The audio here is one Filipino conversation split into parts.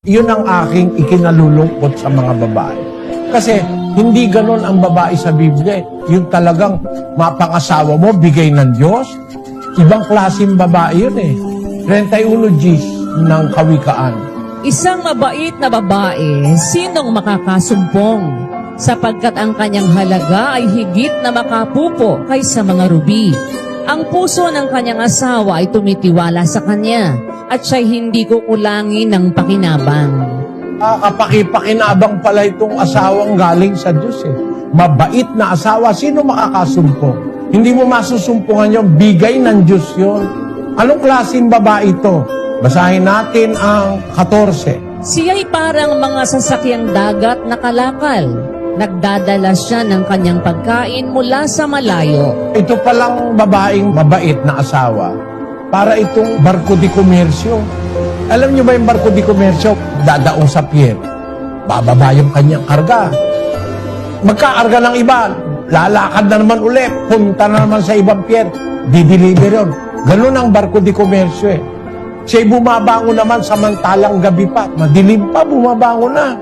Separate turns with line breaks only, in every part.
Yun ang aking ikinalulungkot sa mga babae. Kasi hindi ganon ang babae sa Biblia. Yung talagang mapangasawa mo, bigay ng Diyos. Ibang klaseng babae yun 31 Gs ng Kawikaan.
Isang mabait na babae, sinong makakasumpong? Sapagkat ang kanyang halaga ay higit na makapupo kaysa mga rubi. Ang puso ng kanyang asawa ay tumitiwala sa kanya at siya'y hindi kukulangin ng pakinabang.
Kapakipakinabang pala itong asawang galing sa Diyos Mabait na asawa, sino makakasumpong? Hindi mo masusumpungan yun, bigay ng Diyos yun. Anong klaseng babae ito? Basahin natin ang 14.
Siya'y parang mga sasakyang dagat na kalakal. Nagdadala siya ng kanyang pagkain mula sa malayo.
Ito palang babaeng mabait na asawa. Para itong barko di komersyo. Alam niyo ba yung barko di komersyo? Dadaong sa pier. Bababa yung kanyang karga. Magkakarga ng iba. Lalakad na naman ulit. Punta na naman sa ibang pier. Dideliver yun. Ganun ang barko di komersyo Siya'y bumabango naman samantalang gabi pa. Madilim pa, bumabango na.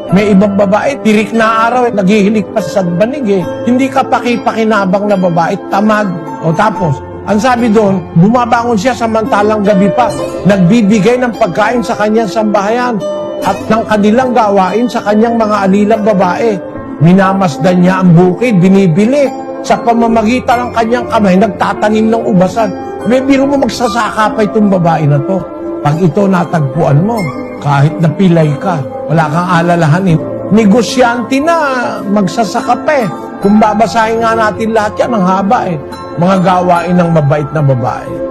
May ibang babae, tirik na araw, naghihilik pa sa banig Hindi ka pakipakinabang na babae, tamad. O tapos, ang sabi doon, bumabangon siya samantalang gabi pa. Nagbibigay ng pagkain sa kanyang sambahayan at ng kanilang gawain sa kanyang mga alilang babae. Minamasdan niya ang bukid, binibili. Sa pamamagitan ng kanyang kamay, nagtatanim ng ubasan. May biro mo magsasaka pa itong babae na to. Pag ito natagpuan mo, kahit napilay ka, wala kang alalahanin. Negosyante na, magsasaka pa Kung babasahin nga natin lahat yan, ang haba Mga gawain ng mabait na babae.